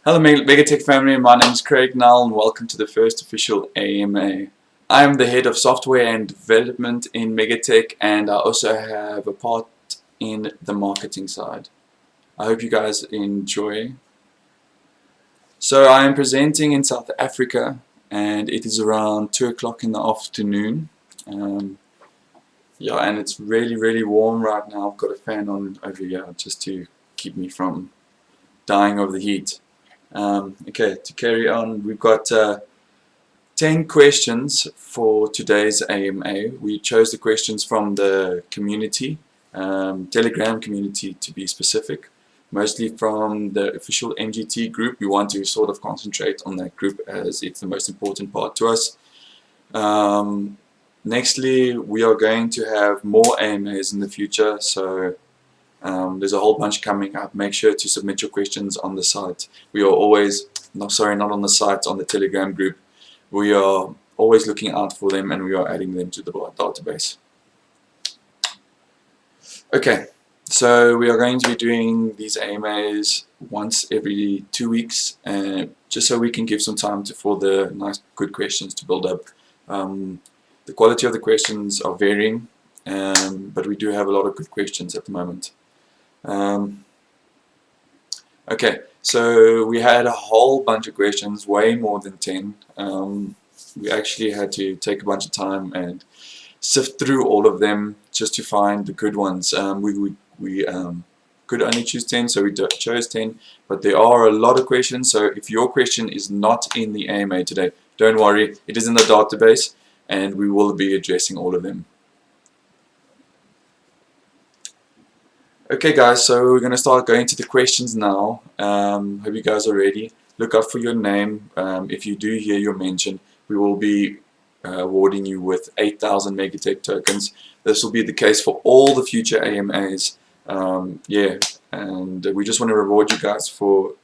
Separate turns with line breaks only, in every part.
Hello Megatech family, my name is Craig Null and welcome to the first official AMA. I am the head of software and development in Megatech, and I also have a part in the marketing side. I hope you guys enjoy. So I am presenting in South Africa and it is around 2 o'clock in the afternoon. Yeah, and it's really warm right now. I've got a fan on over here just to keep me from dying of the heat. Okay, to carry on, we've got 10 questions for today's AMA. We chose the questions from the community, Telegram community to be specific, mostly from the official MGT group. We want to sort of concentrate on that group as it's the most important part to us. Nextly, we are going to have more AMAs in the future, so there's a whole bunch coming up. Make sure to submit your questions on the site. We are always, not on the site, on the Telegram group. We are always looking out for them and we are adding them to the database. Okay, so we are going to be doing these AMAs once every 2 weeks, just so we can give some time for the nice, good questions to build up. The quality of the questions are varying, but we do have a lot of good questions at the moment. Okay, so we had a whole bunch of questions, way more than 10. We actually had to take a bunch of time and sift through all of them just to find the good ones. We could only choose 10, so we chose 10, but there are a lot of questions, so if your question is not in the AMA today, don't worry, it is in the database and we will be addressing all of them. Okay guys, so we're going to start going to the questions now. Hope you guys are ready. Look out for your name. If you do hear your mention, we will be awarding you with 8,000 Megatech tokens. This will be the case for all the future AMAs. Yeah, and we just want to reward you guys for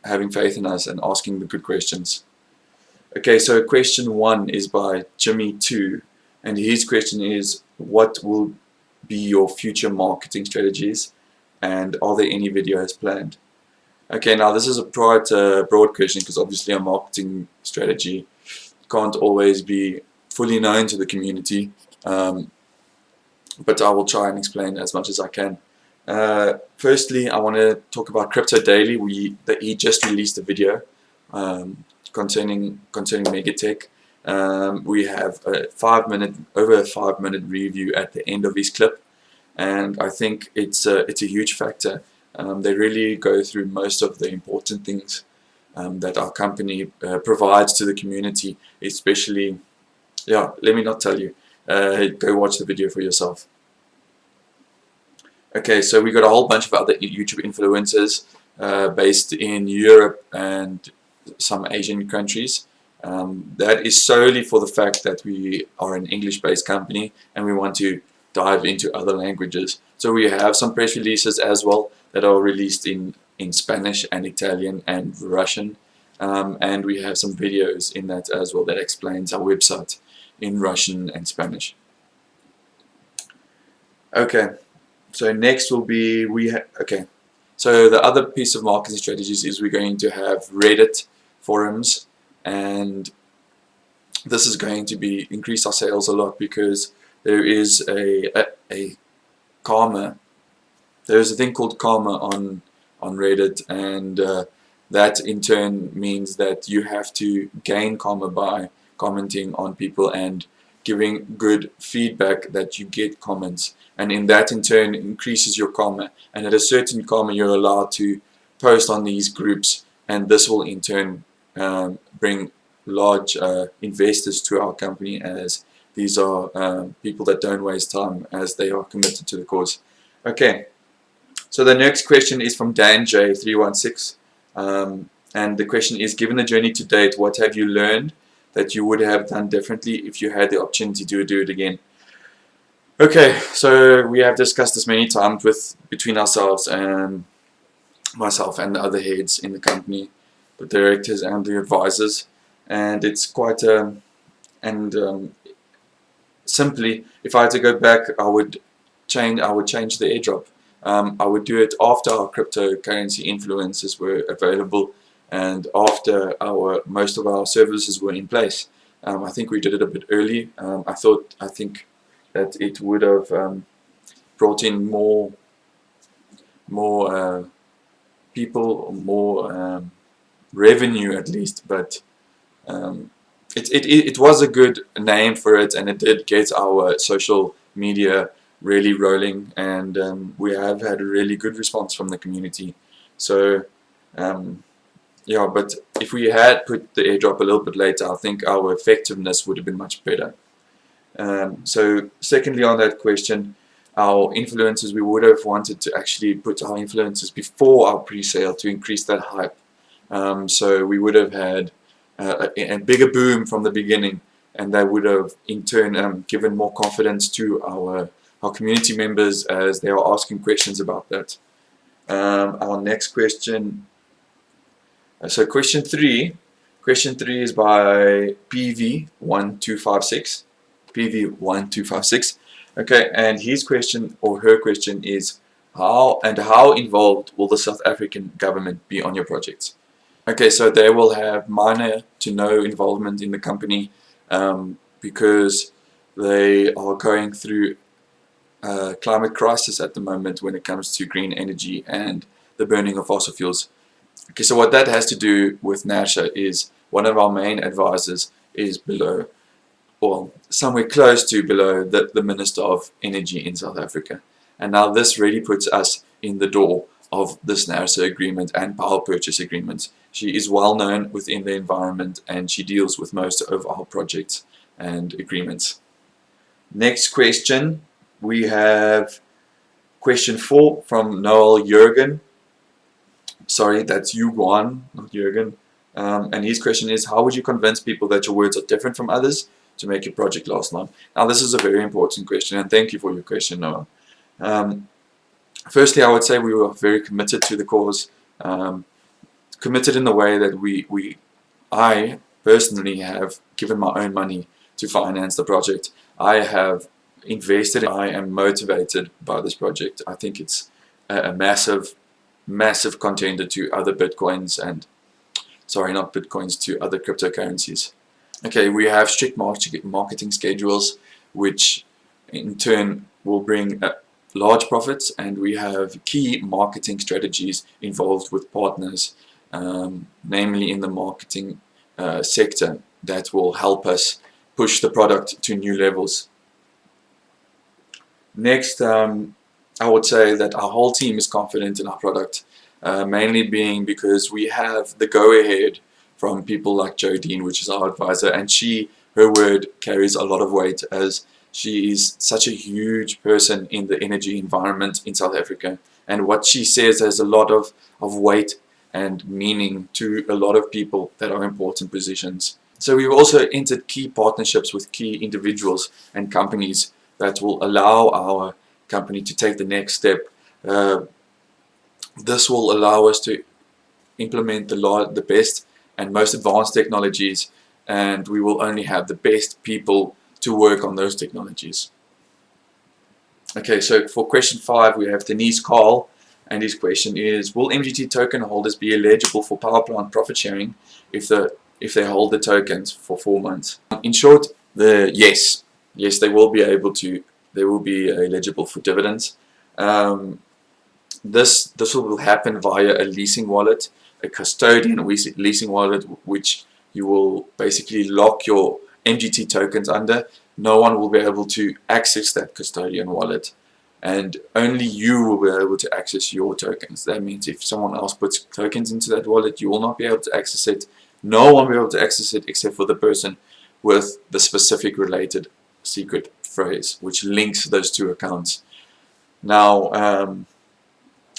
having faith in us and asking the good questions. Okay, so question 1 is by Jimmy2, and his question is, what will be your future marketing strategies, and are there any videos planned? Okay, now this is a broad question, because obviously a marketing strategy can't always be fully known to the community, but I will try and explain as much as I can. Firstly, I want to talk about Crypto Daily. He just released a video concerning Megatech. We have over a 5-minute review at the end of his clip, and I think it's a huge factor. They really go through most of the important things that our company provides to the community, especially, yeah, let me not tell you, go watch the video for yourself. Okay, so we got a whole bunch of other YouTube influencers based in Europe and some Asian countries. That is solely for the fact that we are an English-based company and we want to dive into other languages. So we have some press releases as well that are released in Spanish and Italian and Russian, and we have some videos in that as well that explains our website in Russian and Spanish. Okay, so next will be okay. So the other piece of marketing strategies is we're going to have Reddit forums, and this is going to be increase our sales a lot because there is a karma. There's a thing called karma on Reddit, and that in turn means that you have to gain karma by commenting on people and giving good feedback that you get comments, and in that in turn increases your karma, and at a certain karma you're allowed to post on these groups, and this will in turn bring large investors to our company, as these are people that don't waste time as they are committed to the cause. Okay, so the next question is from DanJ316, and the question is, given the journey to date, what have you learned that you would have done differently if you had the opportunity to do it again? Okay, so we have discussed this many times between ourselves and myself and the other heads in the company, the directors and the advisors, and it's quite simply, if I had to go back, I would change the airdrop. I would do it after our cryptocurrency influencers were available and after most of our services were in place. I think we did it a bit early. I think that it would have brought in more people, more revenue at least, but it was a good name for it, and it did get our social media really rolling, and we have had a really good response from the community. So yeah, but if we had put the airdrop a little bit later, I think our effectiveness would have been much better. So secondly, on that question, our influencers, we would have wanted to actually put our influencers before our pre-sale to increase that hype. So we would have had a bigger boom from the beginning, and that would have in turn given more confidence to our community members as they are asking questions about that. Our next question, so question three is by PV1256. Okay, and his question or her question is, how involved will the South African government be on your projects? Okay, so they will have minor to no involvement in the company because they are going through a climate crisis at the moment when it comes to green energy and the burning of fossil fuels. Okay, so what that has to do with NASHA is one of our main advisors is below, or somewhere close to below, the Minister of Energy in South Africa. And now this really puts us in the door of this NASHA agreement and power purchase agreements. She is well known within the environment, and she deals with most of our projects and agreements. Next question, we have question 4 from Noel Jurgen. Sorry, that's Yuguan, not Jurgen. And his question is, how would you convince people that your words are different from others to make your project last long? Now, this is a very important question, and thank you for your question, Noel. Firstly, I would say we were very committed to the cause, committed in the way that I personally have given my own money to finance the project. I have invested, I am motivated by this project. I think it's a massive contender to other Bitcoins and, sorry, not Bitcoins, to other cryptocurrencies. Okay, we have strict marketing schedules, which in turn will bring large profits, and we have key marketing strategies involved with partners, namely in the marketing sector, that will help us push the product to new levels. Next, I would say that our whole team is confident in our product, mainly being because we have the go-ahead from people like Jodine, which is our advisor, and her word carries a lot of weight, as she is such a huge person in the energy environment in South Africa, and what she says has a lot of weight and meaning to a lot of people that are in important positions. So we've also entered key partnerships with key individuals and companies that will allow our company to take the next step. This will allow us to implement the best and most advanced technologies, and we will only have the best people to work on those technologies. Okay, so for question 5 we have Denise Carl, and his question is, will MGT token holders be eligible for power plant profit sharing if they hold the tokens for 4 months? In short, yes, they will be able to. They will be eligible for dividends. This will happen via a leasing wallet, a custodian leasing wallet, which you will basically lock your MGT tokens under. No one will be able to access that custodian wallet, and only you will be able to access your tokens. That means if someone else puts tokens into that wallet, you will not be able to access it. No one will be able to access it except for the person with the specific related secret phrase, which links those two accounts. Now,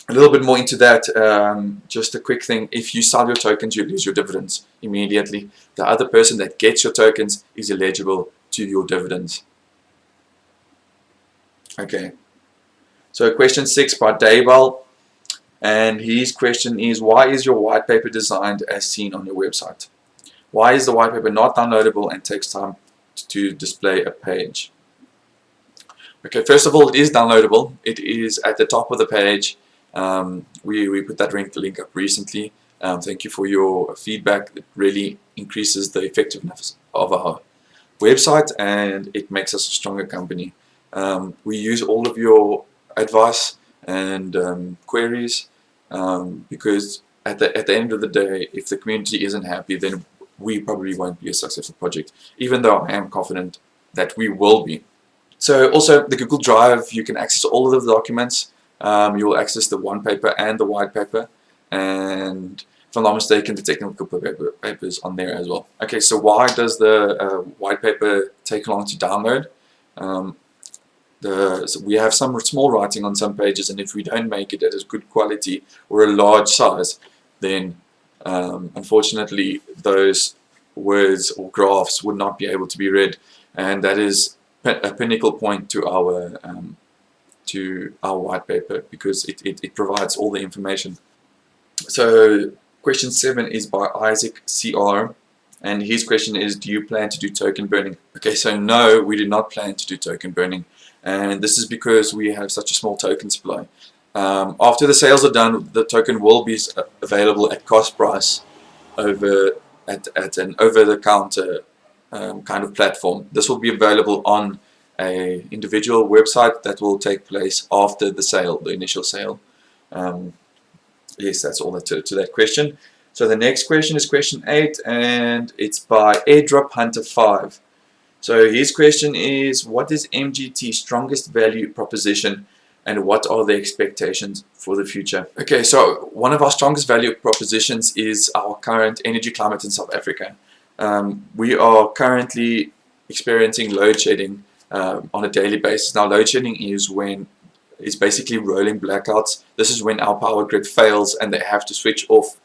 a little bit more into that, just a quick thing: if you sell your tokens, you lose your dividends immediately. The other person that gets your tokens is eligible to your dividends. Okay, so question 6 by Daybal, and his question is, why is your white paper designed as seen on your website? Why is the white paper not downloadable and takes time to display a page? Okay, first of all, it is downloadable. It is at the top of the page. We put that link up recently. Thank you for your feedback. It really increases the effectiveness of our website, and it makes us a stronger company. We use all of your advice and queries, because at the end of the day, if the community isn't happy, then we probably won't be a successful project, even though I am confident that we will be. So also the Google Drive, you can access all of the documents. You will access the one paper and the white paper, and if I'm not mistaken, the technical papers on there as well. Okay, so why does the white paper take long to download? So we have some small writing on some pages, and if we don't make it at a good quality or a large size, then unfortunately those words or graphs would not be able to be read, and that is a pinnacle point to our white paper, because it provides all the information. So question 7 is by Isaac CR, and his question is, do you plan to do token burning? Okay, so no, we do not plan to do token burning, and this is because we have such a small token supply. After the sales are done, the token will be available at cost price at an over-the-counter kind of platform. This will be available on a individual website that will take place after the sale, the initial sale. Yes, that's all to that question. So the next question is question 8, and it's by Airdrop Hunter 5. So his question is, what is MGT's strongest value proposition, and what are the expectations for the future? Okay, so one of our strongest value propositions is our current energy climate in South Africa. We are currently experiencing load shedding on a daily basis. Now, load shedding is when it's basically rolling blackouts. This is when our power grid fails and they have to switch off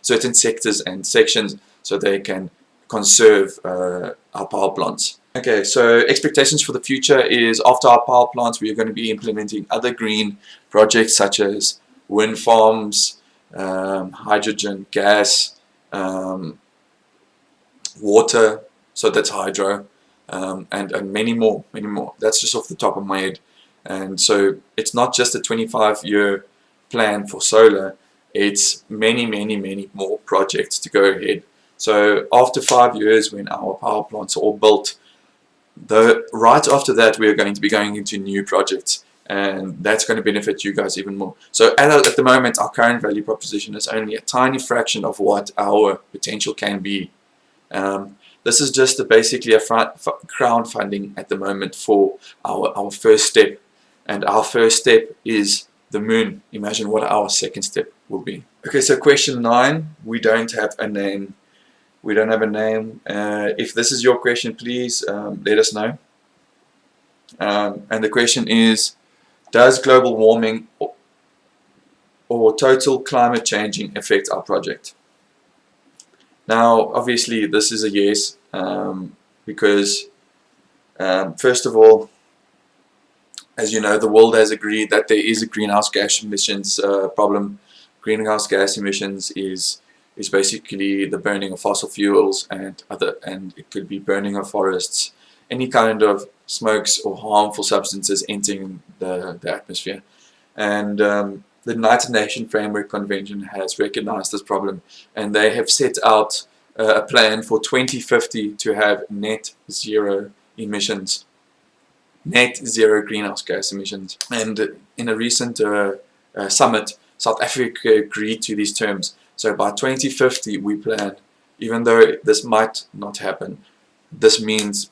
certain sectors and sections so they can conserve our power plants. Okay, so expectations for the future is, after our power plants, we are going to be implementing other green projects such as wind farms, hydrogen, gas, water, so that's hydro, and many more. That's just off the top of my head. And so it's not just a 25-year plan for solar, it's many more projects to go ahead. So after 5 years, when our power plants are all built, right after that, we are going to be going into new projects, and that's going to benefit you guys even more. So at the moment, our current value proposition is only a tiny fraction of what our potential can be. This is just basically a crowdfunding at the moment for our first step, and our first step is the moon. Imagine what our second step will be. Okay, so question 9, we don't have a name. We don't have a name. If this is your question, please let us know. And the question is, does global warming or total climate changing affect our project? Now, obviously, this is a yes, because first of all, as you know, the world has agreed that there is a greenhouse gas emissions problem. Greenhouse gas emissions is basically the burning of fossil fuels and it could be burning of forests, any kind of smokes or harmful substances entering the atmosphere. And the United Nations Framework Convention has recognized this problem, and they have set out a plan for 2050 to have net zero emissions, net zero greenhouse gas emissions. And in a recent summit, South Africa agreed to these terms. So by 2050 we plan, even though this might not happen, this means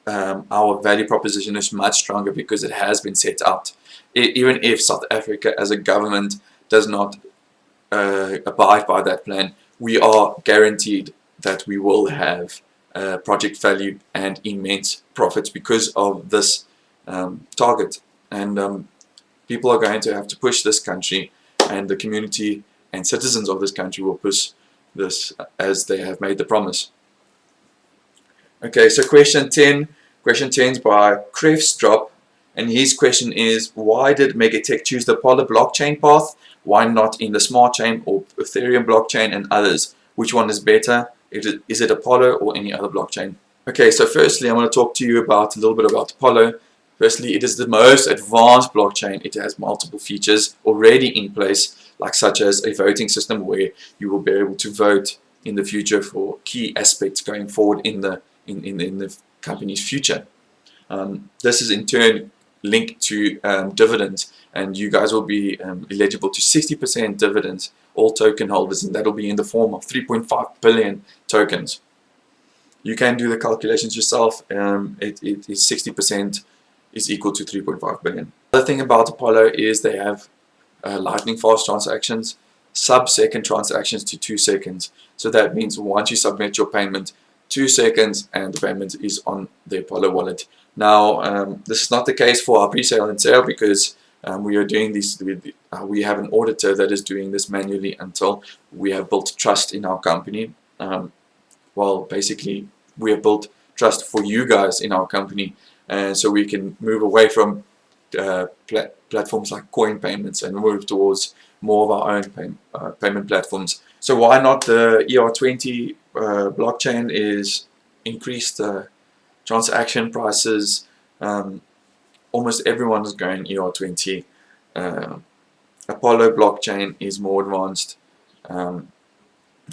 our value proposition is much stronger because it has been set out. Even if South Africa as a government does not abide by that plan, we are guaranteed that we will have project value and immense profits because of this target. And people are going to have to push this country, and the community and citizens of this country will push this as they have made the promise. Okay, so question 10 is by Krefstrop, and his question is, why did Megatech choose the Polar blockchain path? Why not in the Smart Chain or Ethereum blockchain and others? Which one is better? Is it Apollo or any other blockchain? Okay, so firstly, I'm going to talk to you a little bit about Apollo. Firstly, it is the most advanced blockchain. It has multiple features already in place, like such as a voting system where you will be able to vote in the future for key aspects going forward in the company's future. This is in turn linked to dividends, and you guys will be eligible to 60% dividends, all token holders, and that will be in the form of 3.5 billion tokens. You can do the calculations yourself. It is 60% is equal to 3.5 billion. The other thing about Apollo is they have lightning fast transactions, sub-second transactions to 2 seconds. So that means once you submit your payment, 2 seconds and the payment is on the Apollo wallet. Now, this is not the case for our pre-sale and sale because we are doing this. We have an auditor that is doing this manually until we have built trust in our company. Well, basically, we have built trust for you guys in our company, and so we can move away from platforms like coin payments and move towards more of our own payment platforms. So why not the ER20 blockchain is increased transaction prices. Almost everyone is going ER20. Apollo blockchain is more advanced.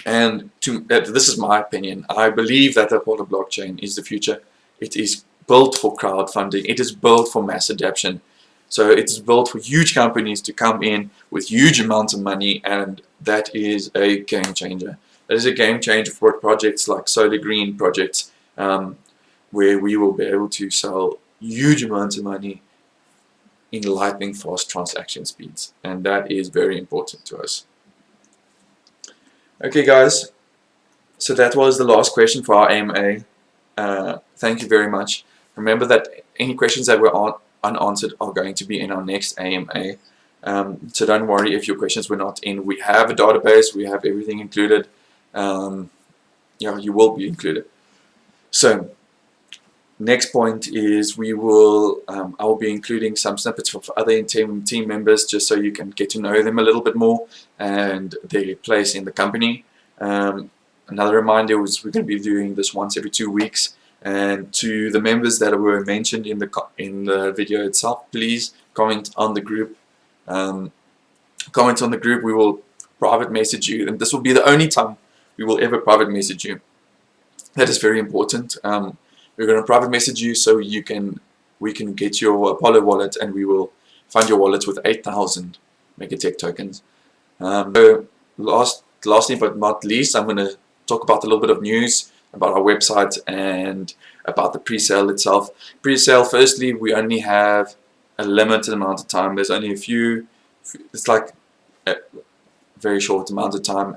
And this is my opinion. I believe that the Apollo blockchain is the future. It is built for crowdfunding. It is built for mass adoption. So it's built for huge companies to come in with huge amounts of money, and that is a game changer. That is a game changer for projects like Solar Green projects, where we will be able to sell huge amounts of money in lightning fast transaction speeds, and that is very important to us. Okay guys, so that was the last question for our AMA. Thank you very much. Remember that any questions that were unanswered are going to be in our next AMA. So don't worry if your questions were not in. We have a database, we have everything included. Yeah, you will be included. So next point is I will be including some snippets of other team members just so you can get to know them a little bit more and their place in the company. Another reminder was we're going to be doing this once every 2 weeks. And to the members that were mentioned in the video itself, please comment on the group. Comment on the group. We will private message you, and this will be the only time we will ever private message you. That is very important. We're going to private message you so we can get your Apollo wallet, and we will fund your wallet with 8,000 Megatech tokens. So lastly but not least, I'm going to talk about a little bit of news about our website and about the pre-sale itself. Pre-sale, firstly, we only have a limited amount of time. There's only it's like a very short amount of time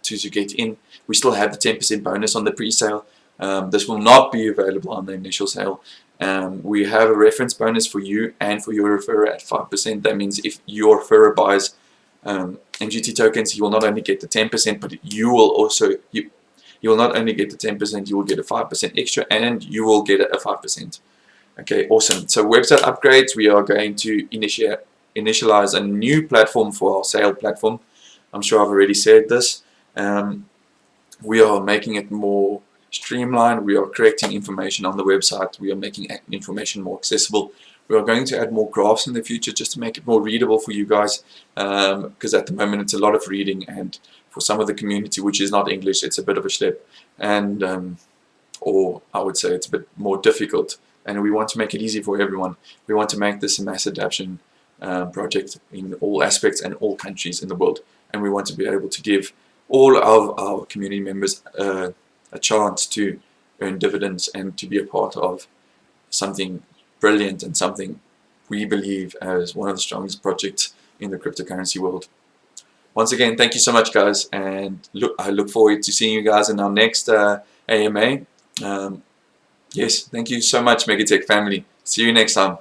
to get in. We still have the 10% bonus on the pre-sale. This will not be available on the initial sale. We have a reference bonus for you and for your referrer at 5%. That means if your referrer buys MGT tokens, he will not only get the 10%, but you will also you will not only get the 10%, you will get a 5% extra, and you will get a 5%. Okay, awesome. So website upgrades, we are going to initialize a new platform for our sale platform. I'm sure I've already said this. We are making it more streamlined. We are correcting information on the website. We are making information more accessible. We are going to add more graphs in the future just to make it more readable for you guys, because at the moment it's a lot of reading, and for some of the community which is not English, it's a bit of a schlep, and or I would say it's a bit more difficult, and we want to make it easy for everyone. We want to make this a mass adoption project in all aspects and all countries in the world, and we want to be able to give all of our community members a chance to earn dividends and to be a part of something brilliant and something we believe as one of the strongest projects in the cryptocurrency world. Once again, thank you so much, guys, and I look forward to seeing you guys in our next AMA. Yes, thank you so much, Megatech family. See you next time.